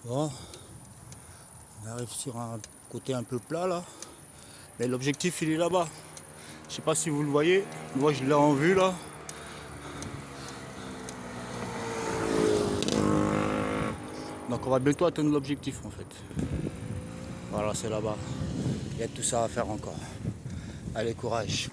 Bon, on arrive sur un côté un peu plat là. Mais l'objectif il est là-bas. Je sais pas si vous le voyez. Moi je l'ai en vue là. Donc on va bientôt atteindre l'objectif en fait. Voilà, c'est là-bas. Il y a tout ça à faire encore. Allez, courage.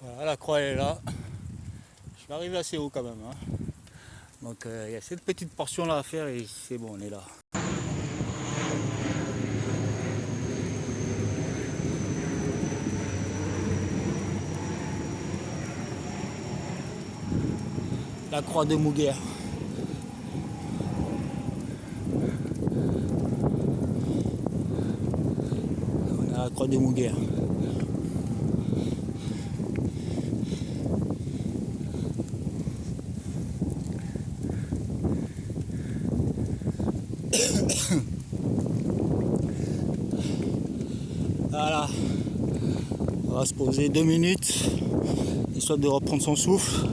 Voilà, la croix elle est là. Je vais arriver assez haut quand même, hein. Donc il y a cette petite portion là à faire et c'est bon, on est là. La croix de Mouguer. On a la croix de Mouguer. Voilà. On va se poser 2 minutes, histoire de reprendre son souffle.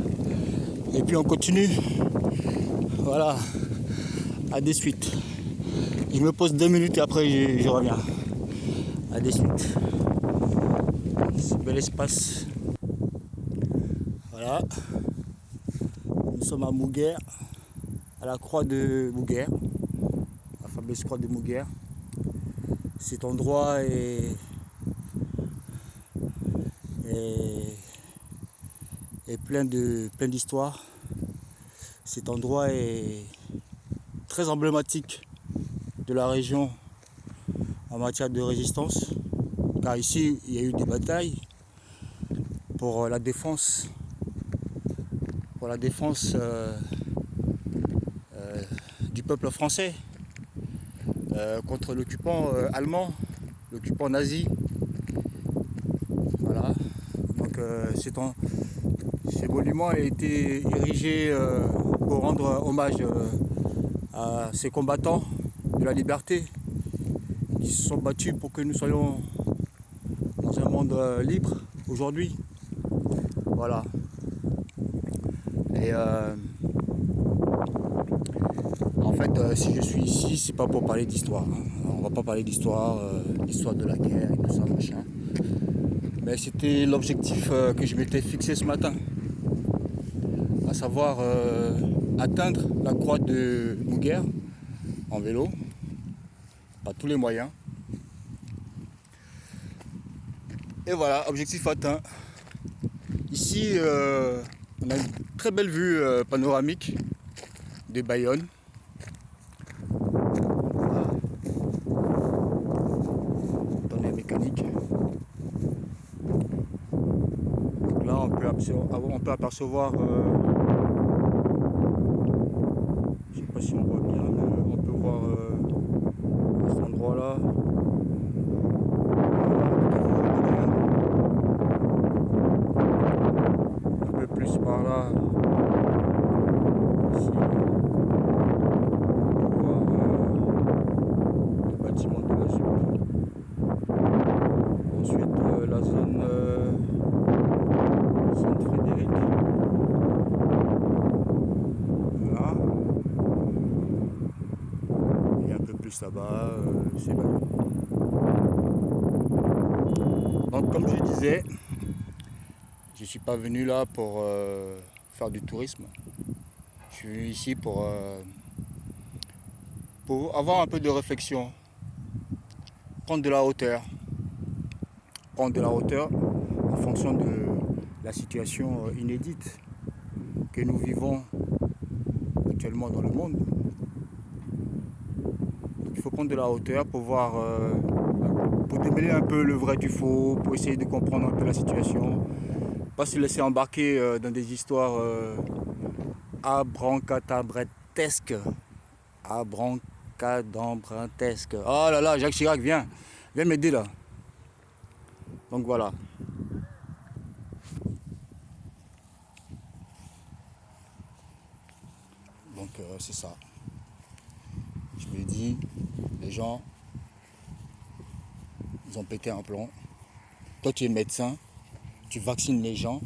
Et puis on continue. Voilà. À des suites. Je me pose 2 minutes et après je reviens. À des suites. C'est bel espace. Voilà. Nous sommes à Mouguer, à la croix de Mouguer, la fameuse croix de Mouguer. Cet endroit est plein d'histoires. Cet endroit est très emblématique de la région en matière de résistance, car ici il y a eu des batailles pour la défense, du peuple français contre l'occupant allemand, l'occupant nazi. Voilà. Donc ces monuments ont été érigés pour rendre hommage à ces combattants de la liberté qui se sont battus pour que nous soyons dans un monde libre aujourd'hui. Voilà. Et en fait, si je suis ici, c'est pas pour parler d'histoire. On va pas parler d'histoire, l'histoire de la guerre et tout ça, machin. Mais c'était l'objectif que je m'étais fixé ce matin, à savoir atteindre la croix de Mouguer en vélo, pas tous les moyens. Et voilà, objectif atteint. Ici, on a une très belle vue panoramique de Bayonne. Voilà. Tonnerre mécanique. Donc là, on peut apercevoir, je ne sais pas si on voit bien, mais on peut voir cet endroit-là. Un peu plus par là. Ici. On peut voir le bâtiment de la ZUP. Ensuite, la zone Sainte-Frédéric. Voilà. Et un peu plus là-bas, c'est Bayonne. Donc comme je disais, je ne suis pas venu là pour faire du tourisme. Je suis venu ici pour avoir un peu de réflexion, prendre de la hauteur. Prendre de la hauteur en fonction de la situation inédite que nous vivons actuellement dans le monde. Donc, il faut prendre de la hauteur pour voir, pour démêler un peu le vrai du faux, pour essayer de comprendre un peu la situation. Pas se laisser embarquer dans des histoires abracadabrantesques. Abracadabrantesques. Oh là là, Jacques Chirac, viens m'aider là. Donc voilà. Donc c'est ça. Je me dis, les gens, ils ont pété un plomb. Toi tu es médecin, tu vaccines les gens.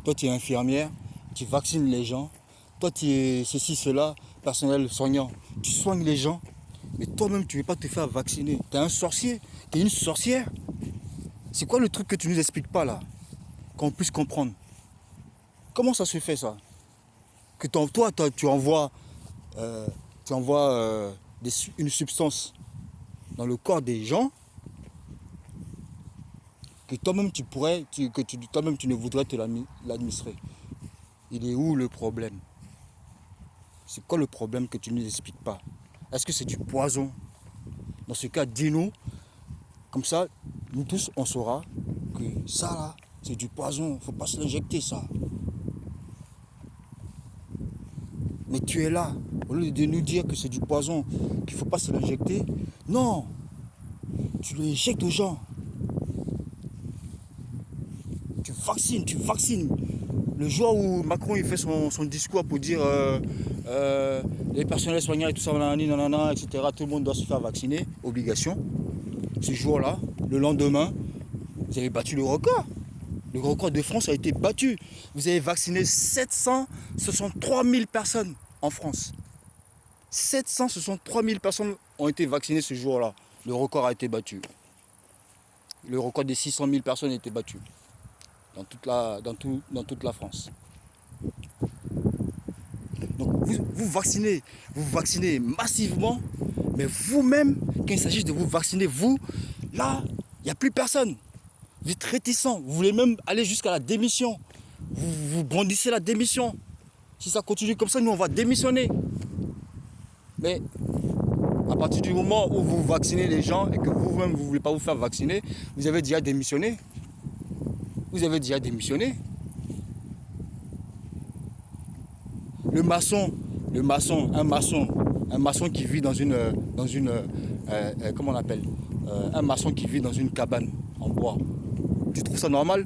Toi tu es infirmière, tu vaccines les gens. Toi tu es ceci, cela, personnel soignant, tu soignes les gens. Mais toi-même tu ne veux pas te faire vacciner. Tu es un sorcier, tu es une sorcière. C'est quoi le truc que tu nous expliques pas là? Qu'on puisse comprendre. Comment ça se fait ça? Que toi, tu envoies, une substance dans le corps des gens que toi-même toi-même tu ne voudrais te l'administrer. Il est où le problème? C'est quoi le problème que tu ne nous expliques pas? Est-ce que c'est du poison? Dans ce cas, dis-nous. Comme ça, nous tous, on saura que ça là, c'est du poison. Il ne faut pas se l'injecter ça. Mais tu es là, au lieu de nous dire que c'est du poison, qu'il ne faut pas se l'injecter. Non, tu l'injectes aux gens. Tu vaccines. Le jour où Macron il fait son discours pour dire les personnels soignants et tout ça, nanana, etc., tout le monde doit se faire vacciner, obligation. Ce jour-là, le lendemain, vous avez battu le record. Le record de France a été battu. Vous avez vacciné 763 000 personnes en France. 763 000 personnes ont été vaccinées ce jour-là. Le record a été battu. Le record des 600 000 personnes a été battu dans toute la France. Donc vous vaccinez massivement, mais vous-même, quand il s'agit de vous vacciner, vous, là, il n'y a plus personne. Vous êtes réticent, vous voulez même aller jusqu'à la démission. Vous brandissez la démission. Si ça continue comme ça, nous on va démissionner. Mais à partir du moment où vous vaccinez les gens et que vous-même vous ne voulez pas vous faire vacciner, vous avez déjà démissionné. Vous avez déjà démissionné. Le maçon, un maçon qui vit comment on appelle, un maçon qui vit dans une cabane en bois. Tu trouves ça normal?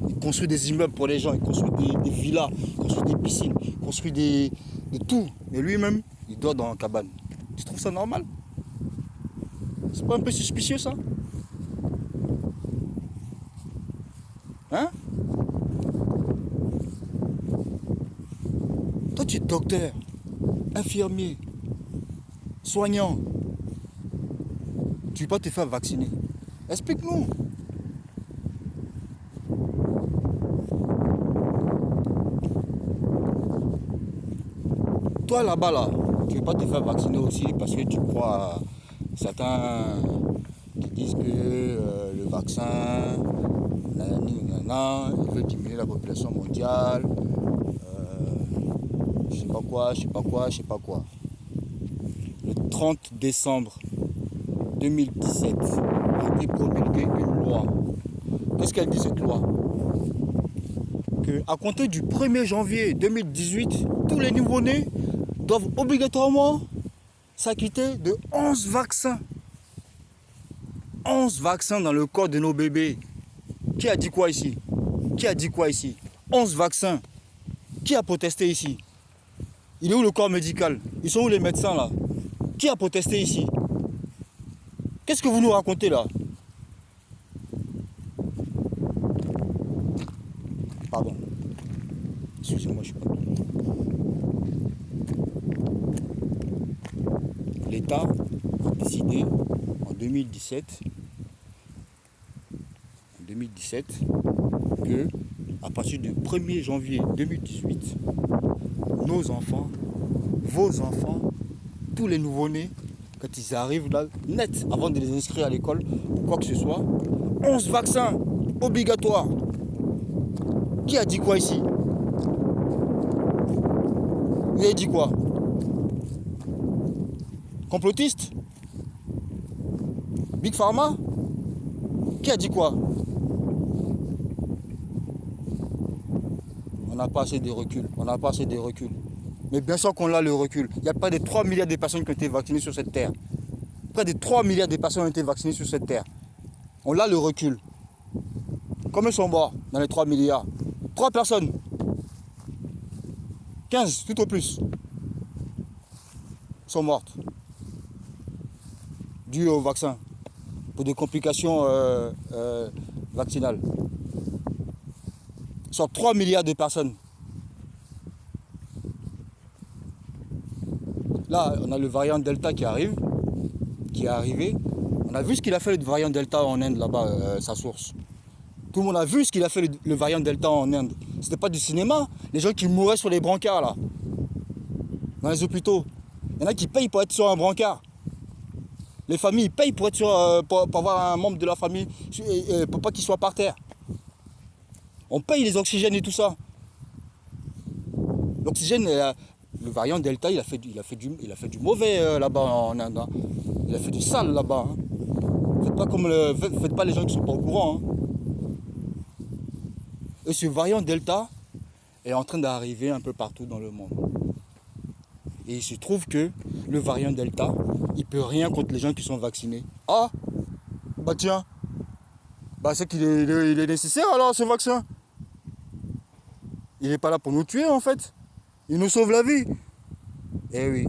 Il construit des immeubles pour les gens, il construit des villas, il construit des piscines, il construit de tout. Mais lui-même, il dort dans la cabane. Tu trouves ça normal? C'est pas un peu suspicieux ça? Hein? Toi tu es docteur, infirmier, soignant. Tu ne veux pas te faire vacciner. Explique-nous. Toi là-bas, là, tu ne veux pas te faire vacciner aussi parce que tu crois à certains qui disent que le vaccin, il veut diminuer la population mondiale, je sais pas quoi, je sais pas quoi, je sais pas quoi. Le 30 décembre 2017 a été promulguée une loi. Qu'est-ce qu'elle dit cette loi? Que à compter du 1er janvier 2018, tous les nouveau-nés doivent obligatoirement s'acquitter de 11 vaccins. 11 vaccins dans le corps de nos bébés. Qui a dit quoi ici? Qui a dit quoi ici? 11 vaccins. Qui a protesté ici? Il est où le corps médical? Ils sont où les médecins là? Qui a protesté ici? Qu'est-ce que vous nous racontez là? Pardon. Excusez-moi, je suis pas. L'État a décidé en 2017 que à partir du 1er janvier 2018, nos enfants, vos enfants, tous les nouveau-nés, quand ils arrivent là, net, avant de les inscrire à l'école ou quoi que ce soit, 11 vaccins obligatoires. Qui a dit quoi ici? Vous avez dit quoi? Complotiste? Big Pharma? Qui a dit quoi? On n'a pas assez de recul. On n'a pas assez de recul. Mais bien sûr qu'on a le recul. Il n'y a pas de 3 milliards de personnes qui ont été vaccinées sur cette terre. Près de 3 milliards de personnes ont été vaccinées sur cette terre. On a le recul. Combien sont morts dans les 3 milliards? 3 personnes. 15, tout au plus, sont mortes. Dues au vaccin. Pour des complications vaccinales. Sur 3 milliards de personnes. Là, on a le variant Delta qui arrive, qui est arrivé. On a vu ce qu'il a fait le variant Delta en Inde, là-bas, sa source. Tout le monde a vu ce qu'il a fait le variant Delta en Inde. C'était pas du cinéma. Les gens qui mouraient sur les brancards, là. Dans les hôpitaux. Il y en a qui payent pour être sur un brancard. Les familles payent pour être pour avoir un membre de la famille, pour pas qu'il soit par terre. On paye les oxygènes et tout ça. L'oxygène, le variant Delta, il a fait du mauvais là-bas en Inde. Hein. Il a fait du sale là-bas. Hein. Faites pas les gens qui sont pas au courant. Hein. Et ce variant Delta est en train d'arriver un peu partout dans le monde. Et il se trouve que le variant Delta, il peut rien contre les gens qui sont vaccinés. Ah, bah tiens, bah c'est qu'il est nécessaire alors ce vaccin. Il n'est pas là pour nous tuer en fait. Il nous sauve la vie. Eh oui,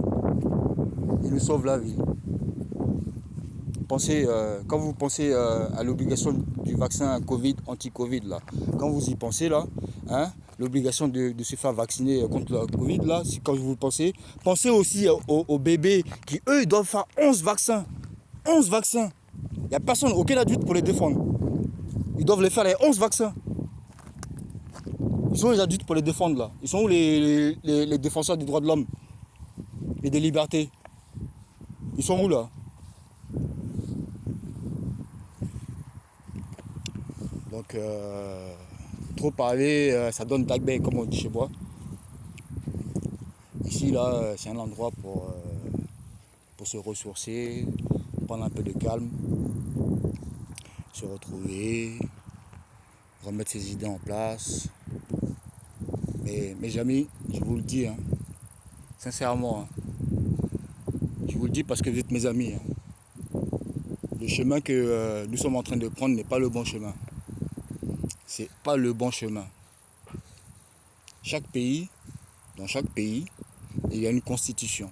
il nous sauve la vie. Pensez, quand vous pensez à l'obligation du vaccin Covid, anti-Covid, là, quand vous y pensez là, hein, l'obligation de se faire vacciner contre la Covid, là, quand vous pensez aussi aux bébés qui, eux, doivent faire 11 vaccins. 11 vaccins. Il n'y a personne, aucun adulte pour les défendre. Ils doivent les faire les 11 vaccins. Ils sont les adultes pour les défendre là. Ils sont où les défenseurs des droits de l'homme et des libertés? Ils sont où là? Donc, trop parler, ça donne back-back, comme on dit chez moi. ici, là, c'est un endroit pour se ressourcer, prendre un peu de calme, se retrouver, remettre ses idées en place. Mais mes amis, je vous le dis, hein, sincèrement, hein, je vous le dis parce que vous êtes mes amis. Hein. Le chemin que nous sommes en train de prendre n'est pas le bon chemin. C'est pas le bon chemin. Dans chaque pays, il y a une constitution.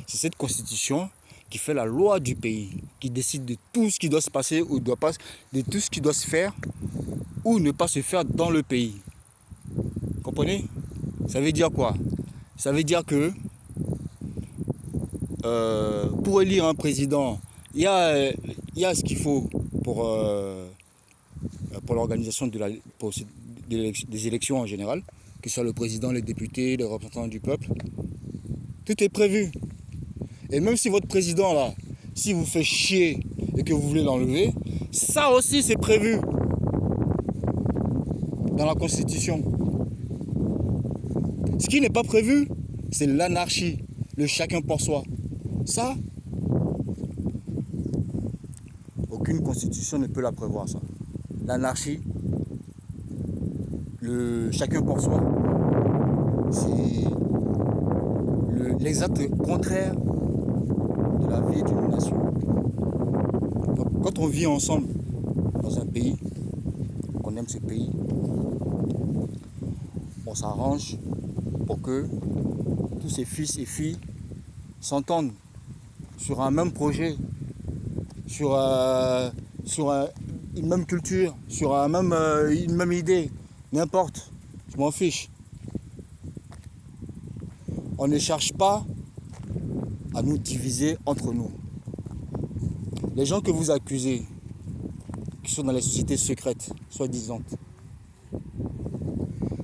C'est cette constitution qui fait la loi du pays, qui décide de tout ce qui doit se passer ou de tout ce qui doit se faire ou ne pas se faire dans le pays. Comprenez? Ça veut dire quoi? Ça veut dire que pour élire un président, il y a ce qu'il faut pour l'organisation des élections en général, que ce soit le président, les députés, les représentants du peuple. Tout est prévu. Et même si votre président, là, si vous fait chier et que vous voulez l'enlever, ça aussi c'est prévu dans la Constitution. Ce qui n'est pas prévu, c'est l'anarchie, le chacun pour soi. Ça, aucune constitution ne peut la prévoir, ça. L'anarchie, le chacun pour soi, c'est l'exact contraire de la vie d'une nation. Donc, quand on vit ensemble dans un pays, qu'on aime ce pays, on s'arrange pour que tous ces fils et filles s'entendent sur un même projet, sur une même culture, sur une même idée, n'importe, je m'en fiche. On ne cherche pas à nous diviser entre nous. Les gens que vous accusez, qui sont dans les sociétés secrètes, soi-disant,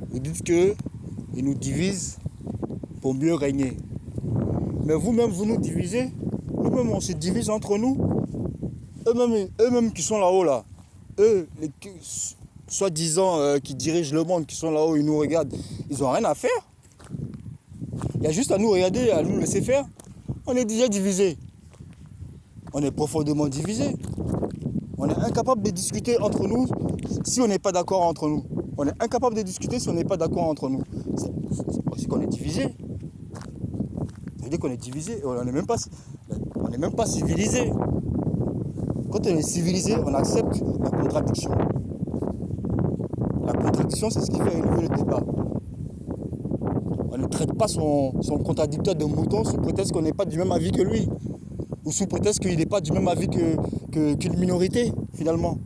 vous dites qu'ils nous divisent pour mieux régner. Mais vous-même, vous nous divisez. Nous-mêmes, on se divise entre nous. Eux-mêmes qui sont là-haut, là. Eux, soi-disant, qui dirigent le monde, qui sont là-haut, ils nous regardent. Ils n'ont rien à faire. Il y a juste à nous regarder, à nous laisser faire. On est déjà divisés. On est profondément divisés. On est incapable de discuter entre nous si on n'est pas d'accord entre nous. On est incapable de discuter si on n'est pas d'accord entre nous. C'est qu'on est divisé. Ça veut dire qu'on est divisé. On n'est même pas civilisé. Quand on est civilisé, on accepte la contradiction. La contradiction, c'est ce qui fait élever le débat. On ne traite pas son contradicteur de mouton sous prétexte qu'on n'est pas du même avis que lui. Ou sous prétexte qu'il n'est pas du même avis qu'une minorité, finalement.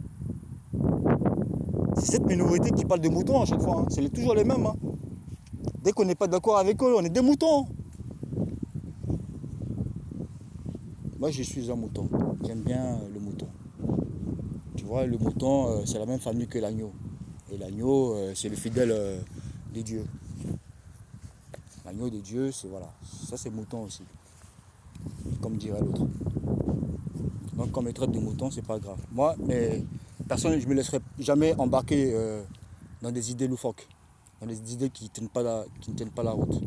C'est cette minorité qui parle de moutons à chaque fois. Hein. C'est toujours les mêmes. Hein. Dès qu'on n'est pas d'accord avec eux, on est des moutons. Moi, je suis un mouton. J'aime bien le mouton. Tu vois, le mouton, c'est la même famille que l'agneau. Et l'agneau, c'est le fidèle des dieux. L'agneau des dieux, c'est voilà. Ça, c'est mouton aussi. Comme dirait l'autre. Donc, quand on me traite de mouton, c'est pas grave. Moi, mais personne, je me laisserai jamais embarquer dans des idées loufoques. Dans des idées qui ne tiennent pas la route.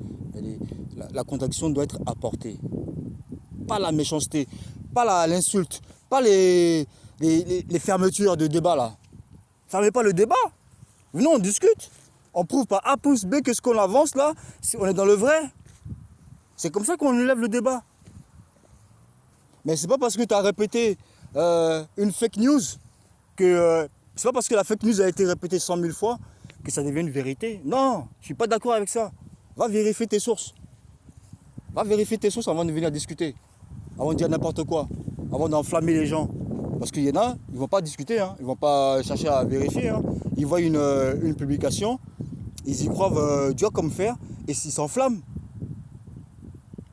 La contradiction doit être apportée. Pas la méchanceté, pas l'insulte, pas les fermetures de débat là. Fermez pas le débat. Venez, on discute. On prouve par A plus B que ce qu'on avance là, on est dans le vrai. C'est comme ça qu'on élève le débat. Mais c'est pas parce que tu as répété une fake news que c'est pas parce que la fake news a été répétée 100 000 fois que ça devient une vérité. Non, je suis pas d'accord avec ça. Va vérifier tes sources. Va vérifier tes sources avant de venir discuter. Avant de dire n'importe quoi. Avant d'enflammer les gens. Parce qu'il y en a, ils ne vont pas discuter. Hein. Ils ne vont pas chercher à vérifier. Hein. Ils voient une publication. Ils y croient dur comme fer. Et s'ils s'enflamment.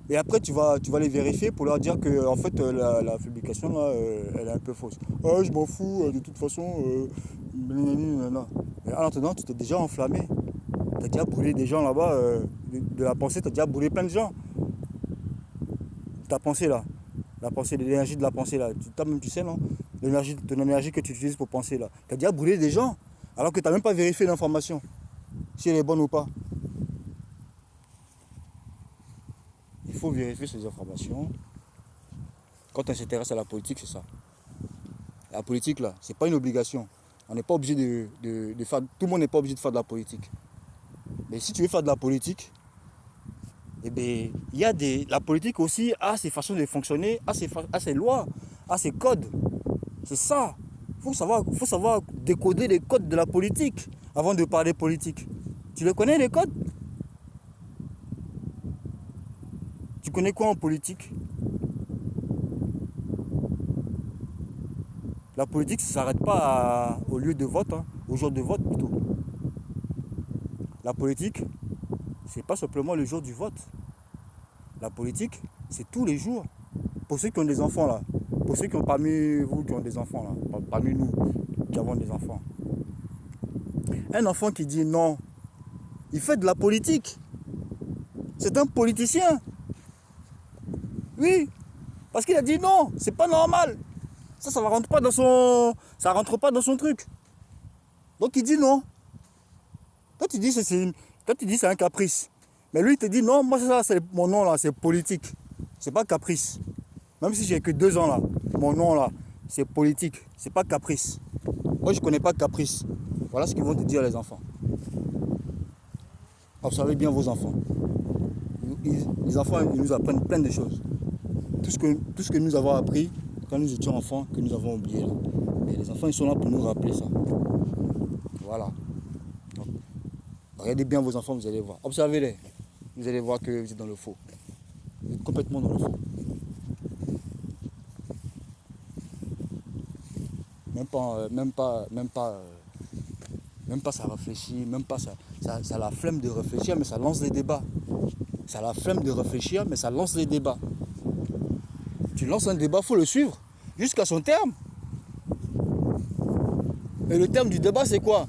Et après, tu vas les vérifier pour leur dire que en fait, la publication, là, elle est un peu fausse. Oh, je m'en fous, de toute façon. Mais en attendant, tu t'es déjà enflammé. Tu as déjà brûlé des gens là-bas. De la pensée, tu as déjà brûlé plein de gens. Ta pensée là. La pensée, l'énergie de la pensée là. Toi-même, tu sais, non? Ton énergie que tu utilises pour penser là. Tu as déjà brûlé des gens. Alors que tu n'as même pas vérifié l'information. Si elle est bonne ou pas. faut vérifier ces informations. Quand on s'intéresse à la politique, c'est ça. La politique, là, c'est pas une obligation. On n'est pas obligé de faire... Tout le monde n'est pas obligé de faire de la politique. Mais si tu veux faire de la politique, eh bien, il y a des... La politique aussi a ses façons de fonctionner, a ses lois, a ses codes. C'est ça. Faut savoir décoder les codes de la politique avant de parler politique. Tu les connais, les codes? Tu connais quoi en politique? La politique, ça ne s'arrête pas au lieu de vote, hein, au jour de vote plutôt. La politique, c'est pas simplement le jour du vote. La politique, c'est tous les jours. Pour ceux qui ont des enfants là, pour ceux qui ont parmi vous qui ont des enfants là, parmi nous qui avons des enfants. Un enfant qui dit non, il fait de la politique. C'est un politicien. Oui, parce qu'il a dit non, c'est pas normal. Ça ne rentre pas dans son truc. Donc il dit non. Toi tu dis c'est un caprice. Mais lui il te dit non, moi ça c'est mon nom là, c'est politique. C'est pas caprice. Même si j'ai que 2 ans là, mon nom là, c'est politique. C'est pas caprice. Moi je connais pas caprice. Voilà ce qu'ils vont te dire les enfants. Observez bien vos enfants. Les enfants ils nous apprennent plein de choses. Tout ce que nous avons appris quand nous étions enfants, que nous avons oublié là. Et les enfants ils sont là pour nous rappeler ça. Voilà. Donc, regardez bien vos enfants, vous allez voir. Observez-les. Vous allez voir que vous êtes dans le faux. Vous êtes complètement dans le faux. Même pas ça réfléchit, même pas ça a la flemme de réfléchir, mais ça lance les débats. Ça a la flemme de réfléchir, mais ça lance les débats. Tu lances un débat, il faut le suivre jusqu'à son terme. Et le terme du débat, c'est quoi?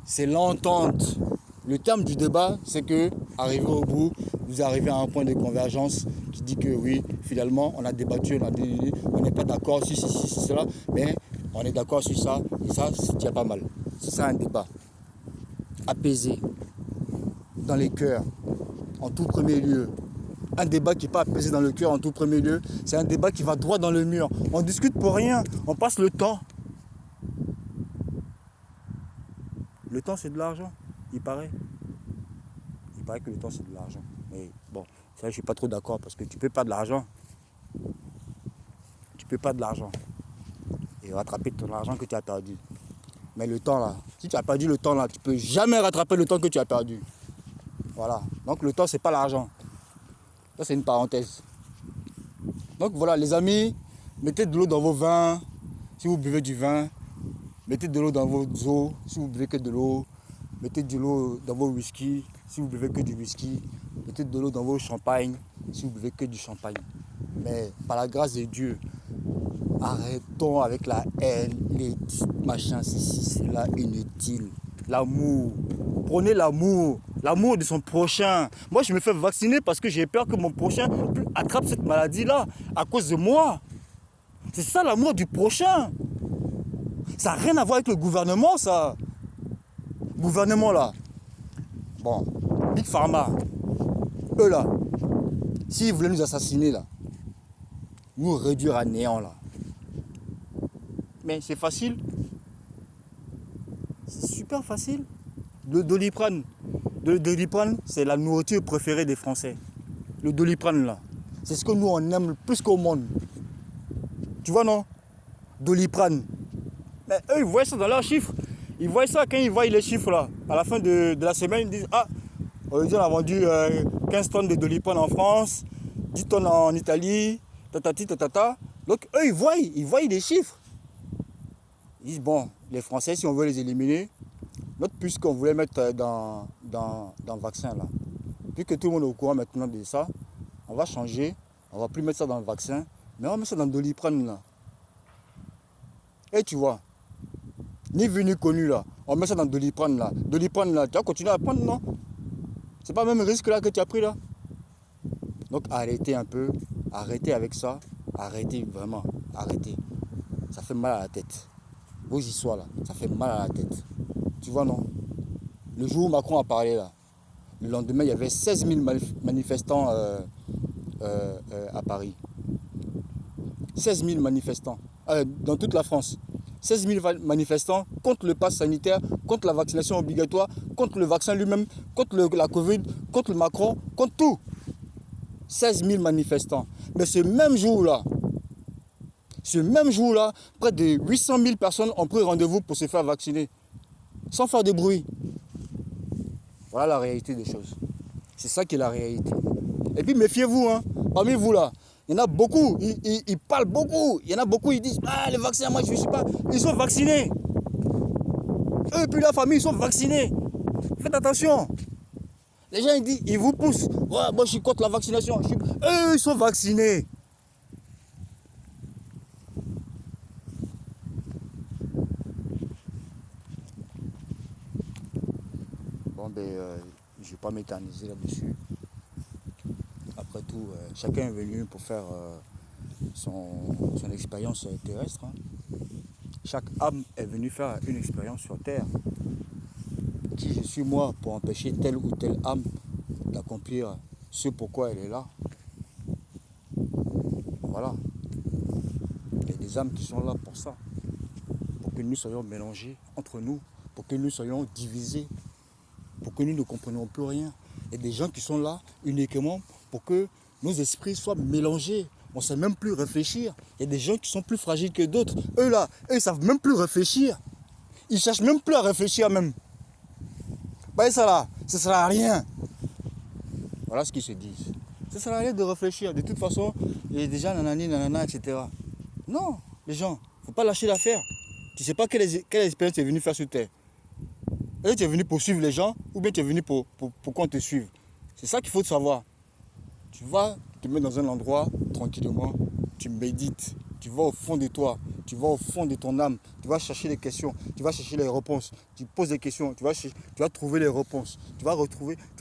C'est l'entente. Le terme du débat, c'est que, arrivé au bout, vous arrivez à un point de convergence qui dit que oui, finalement, on a débattu, on n'est pas d'accord sur cela, mais on est d'accord sur ça, et ça, c'est déjà pas mal. C'est ça un débat. Apaisé, dans les cœurs, en tout premier lieu. Un débat qui n'est pas apaisé dans le cœur en tout premier lieu, c'est un débat qui va droit dans le mur. On discute pour rien, on passe le temps. Le temps, c'est de l'argent, il paraît. Il paraît que le temps, c'est de l'argent. Mais bon, ça, je ne suis pas trop d'accord parce que tu ne peux pas de l'argent. Tu ne peux pas de l'argent. Et rattraper ton argent que tu as perdu. Mais le temps, là, si tu as perdu le temps, là, tu ne peux jamais rattraper le temps que tu as perdu. Voilà. Donc, le temps, ce n'est pas l'argent. Ça, c'est une parenthèse. Donc, voilà, les amis, mettez de l'eau dans vos vins. Si vous buvez du vin, mettez de l'eau dans vos eaux, si vous buvez que de l'eau. Mettez de l'eau dans vos whisky, si vous buvez que du whisky. Mettez de l'eau dans vos champagnes, si vous buvez que du champagne. Mais par la grâce de Dieu, arrêtons avec la haine, les machins, c'est là inutile. L'amour. Prenez l'amour. L'amour de son prochain. Moi, je me fais vacciner parce que j'ai peur que mon prochain attrape cette maladie-là à cause de moi. C'est ça l'amour du prochain. Ça n'a rien à voir avec le gouvernement, ça. Gouvernement, là. Bon, Big Pharma. Eux, là. S'ils voulaient nous assassiner, là. Nous réduire à néant, là. Mais c'est facile. C'est super facile. Le Doliprane. Le Doliprane, c'est la nourriture préférée des Français. Le Doliprane, là. C'est ce que nous, on aime le plus qu'au monde. Tu vois, non? Doliprane. Mais eux, ils voient ça dans leurs chiffres. Ils voient ça quand ils voient les chiffres, là. À la fin de la semaine, ils disent, ah, aujourd'hui, on a vendu 15 tonnes de Doliprane en France, 10 tonnes en Italie, tatati, tatata. Donc, eux, ils voient les chiffres. Ils disent, bon, les Français, si on veut les éliminer, notre puce qu'on voulait mettre dans le vaccin, là. Vu que tout le monde est au courant maintenant de ça, on va changer. On ne va plus mettre ça dans le vaccin, mais on va mettre ça dans le Doliprane, là. Et tu vois, ni vu ni connu, là. On met ça dans le Doliprane, là. Doliprane, là, tu vas continuer à prendre, non? C'est pas le même risque, là, que tu as pris, là. Donc, arrêtez un peu. Arrêtez avec ça. Arrêtez, vraiment. Arrêtez. Ça fait mal à la tête. Vos histoires, là, ça fait mal à la tête. Tu vois, non? Le jour où Macron a parlé, là, le lendemain, il y avait 16 000 manifestants à Paris. 16 000 manifestants dans toute la France. 16 000 manifestants contre le pass sanitaire, contre la vaccination obligatoire, contre le vaccin lui-même, contre la Covid, contre le Macron, contre tout. 16 000 manifestants. Mais ce même jour-là, près de 800 000 personnes ont pris rendez-vous pour se faire vacciner, sans faire de bruit. Voilà la réalité des choses. C'est ça qui est la réalité. Et puis méfiez-vous, hein, parmi vous là, il y en a beaucoup, ils parlent beaucoup. Il y en a beaucoup, ils disent, ah, les vaccins, moi je ne suis pas. Ils sont vaccinés. Eux et puis la famille, ils sont vaccinés. Faites attention. Les gens, ils disent, ils vous poussent. Ouais, moi je suis contre la vaccination. Eux, ils sont vaccinés. Bon, ben, je ne vais pas m'éterniser là-dessus. Après tout, chacun est venu pour faire son expérience terrestre. Hein. Chaque âme est venue faire une expérience sur Terre. Qui je suis moi pour empêcher telle ou telle âme d'accomplir ce pourquoi elle est là? Voilà. Il y a des âmes qui sont là pour ça. Pour que nous soyons mélangés entre nous. Pour que nous soyons divisés. Pour que nous ne comprenions plus rien. Il y a des gens qui sont là uniquement pour que nos esprits soient mélangés. On ne sait même plus réfléchir. Il y a des gens qui sont plus fragiles que d'autres. Eux là, eux ils ne savent même plus réfléchir. Ils ne cherchent même plus à réfléchir même. Bah ça là, ça ne sert à rien. Voilà ce qu'ils se disent. Ça ne sert à rien de réfléchir. De toute façon, il y a déjà nanani, nanana, etc. Non, les gens, il ne faut pas lâcher l'affaire. Tu ne sais pas quelle expérience tu es venu faire sur Terre. Est-ce que tu es venu pour suivre les gens ou bien tu es venu pour qu'on te suive? C'est ça qu'il faut savoir. Tu vas te mettre dans un endroit tranquillement, tu médites, tu vas au fond de toi, tu vas au fond de ton âme, tu vas chercher des questions, tu vas chercher les réponses, tu poses des questions, tu vas trouver les réponses, tu vas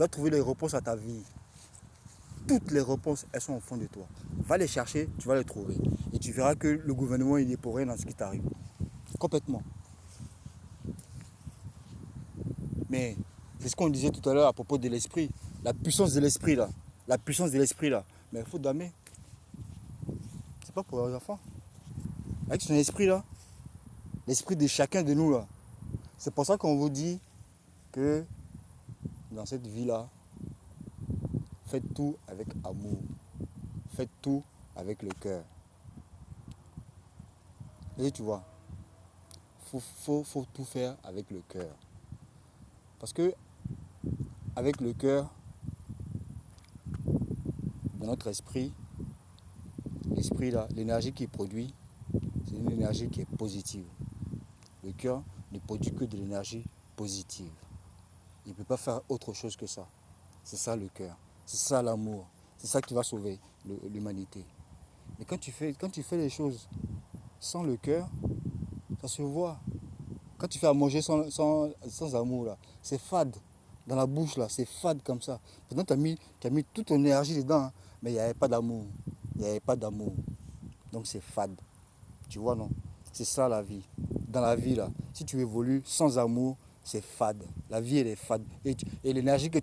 trouver les réponses à ta vie. Toutes les réponses, elles sont au fond de toi. Va les chercher, tu vas les trouver. Et tu verras que le gouvernement, il n'est pour rien dans ce qui t'arrive. Complètement. Mais c'est ce qu'on disait tout à l'heure à propos de l'esprit. La puissance de l'esprit là. La puissance de l'esprit là. Mais il faut damer. C'est pas pour les enfants. Avec son esprit là. L'esprit de chacun de nous là. C'est pour ça qu'on vous dit que dans cette vie là, faites tout avec amour. Faites tout avec le cœur. Et tu vois, faut tout faire avec le cœur. Parce que avec le cœur, dans notre esprit, l'esprit là, l'énergie qu'il produit, c'est une énergie qui est positive. Le cœur ne produit que de l'énergie positive. Il ne peut pas faire autre chose que ça. C'est ça le cœur. C'est ça l'amour. C'est ça qui va sauver l'humanité. Mais quand tu fais les choses sans le cœur, ça se voit. Quand tu fais à manger sans amour, là, c'est fade. Dans la bouche, là, c'est fade comme ça. Pourtant, tu as mis toute ton énergie dedans, hein, mais il n'y avait pas d'amour. Il n'y avait pas d'amour. Donc, c'est fade. Tu vois, non? C'est ça, la vie. Dans la vie, là, si tu évolues sans amour, c'est fade. La vie, elle est fade. Et l'énergie que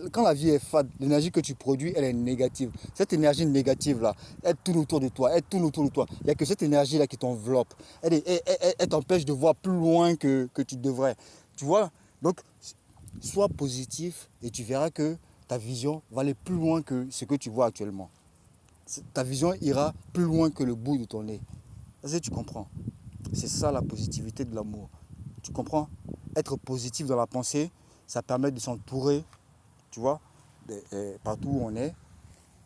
quand la vie est fade, l'énergie que tu produis, elle est négative. Cette énergie négative-là, elle tourne autour de toi. Elle tourne autour de toi. Il n'y a que cette énergie-là qui t'enveloppe. Elle t'empêche de voir plus loin que tu devrais. Tu vois? Donc, sois positif et tu verras que ta vision va aller plus loin que ce que tu vois actuellement. Ta vision ira plus loin que le bout de ton nez. Est-ce que tu comprends? C'est ça la positivité de l'amour. Tu comprends? Être positif dans la pensée, ça permet de s'entourer, tu vois, partout où on est,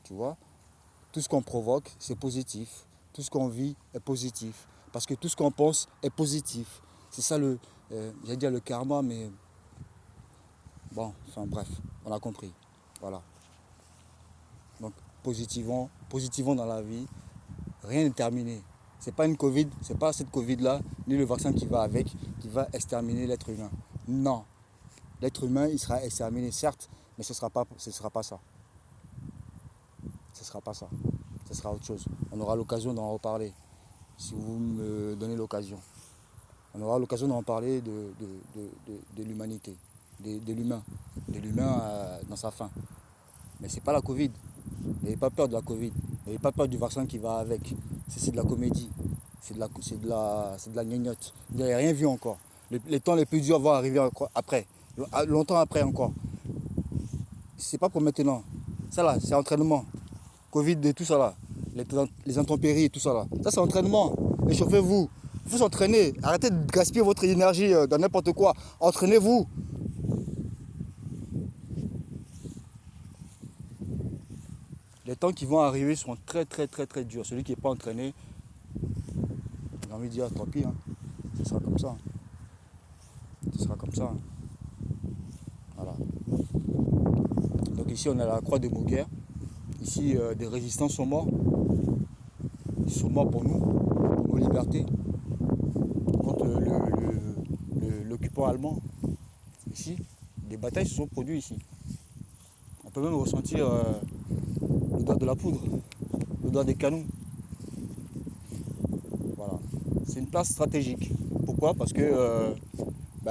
tu vois. Tout ce qu'on provoque, c'est positif. Tout ce qu'on vit est positif. Parce que tout ce qu'on pense est positif. C'est ça j'allais dire le karma, mais bon, enfin bref, on a compris. Voilà. Donc, positivons dans la vie. Rien n'est terminé. C'est pas une Covid, c'est pas cette Covid-là, ni le vaccin qui va avec, qui va exterminer l'être humain. Non. L'être humain, il sera exterminé, certes, mais ce ne sera pas ça. Ce ne sera pas ça. Ce sera autre chose. On aura l'occasion d'en reparler, si vous me donnez l'occasion. On aura l'occasion d'en parler de l'humanité, de l'humain dans sa fin. Mais ce n'est pas la Covid. N'ayez pas peur de la Covid. N'ayez pas peur du vaccin qui va avec. C'est de la comédie. C'est de la gnognotte. Vous n'avez rien vu encore. Les temps les plus durs vont arriver après. Longtemps après encore. C'est pas pour maintenant. Ça là, c'est entraînement. Covid et tout ça là. Les intempéries et tout ça là. Ça c'est entraînement. Échauffez-vous. Il faut s'entraîner. Arrêtez de gaspiller votre énergie dans n'importe quoi. Entraînez-vous. Les temps qui vont arriver seront très durs. Celui qui n'est pas entraîné, j'ai envie de dire tant pis. Ce sera comme ça. Ce sera comme ça. Voilà. Donc ici on est à la croix de Mouguer. Ici des résistants sont morts. Ils sont morts pour nous, pour nos libertés, contre l'occupant allemand. Ici, des batailles se sont produites ici. On peut même ressentir l'odeur de la poudre, l'odeur des canons. Voilà. C'est une place stratégique. Pourquoi? Parce que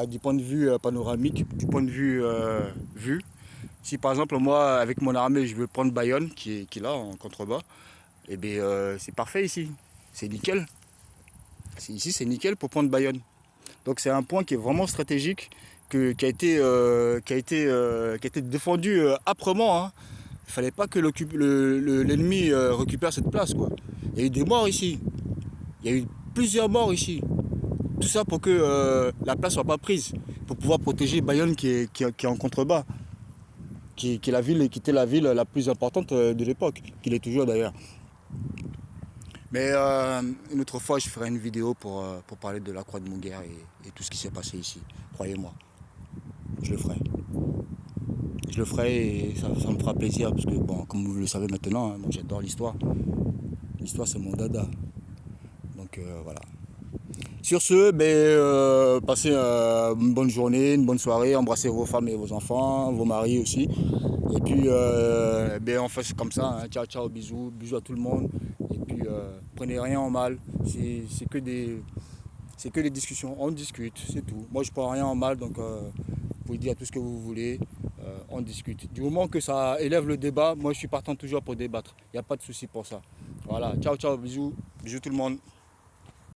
du point de vue panoramique, du point de vue vue, si par exemple moi avec mon armée je veux prendre Bayonne qui est là en contrebas, et bien c'est parfait ici, c'est nickel. Ici c'est nickel pour prendre Bayonne. Donc c'est un point qui est vraiment stratégique, qui a été défendu âprement. Il ne fallait pas que l'ennemi récupère cette place, quoi. Il y a eu des morts ici. Il y a eu plusieurs morts ici. Tout ça pour que la place ne soit pas prise. Pour pouvoir protéger Bayonne qui est en contrebas. Qui était la ville la plus importante de l'époque. Qui l'est toujours d'ailleurs. Mais une autre fois, je ferai une vidéo pour parler de la croix de Mouguer et tout ce qui s'est passé ici. Croyez-moi. Je le ferai. Je le ferai et ça me fera plaisir parce que, bon, comme vous le savez maintenant, moi j'adore l'histoire. L'histoire, c'est mon dada. Donc voilà. Sur ce, passez une bonne journée, une bonne soirée, embrassez vos femmes et vos enfants, vos maris aussi. Et puis, on fait comme ça. Ciao, ciao, bisous, bisous à tout le monde. Et puis, prenez rien en mal. C'est que des discussions. On discute, c'est tout. Moi, je prends rien en mal, donc vous pouvez dire tout ce que vous voulez. On discute. Du moment que ça élève le débat, moi, je suis partant toujours pour débattre. Il n'y a pas de souci pour ça. Voilà, ciao, ciao, bisous, bisous tout le monde.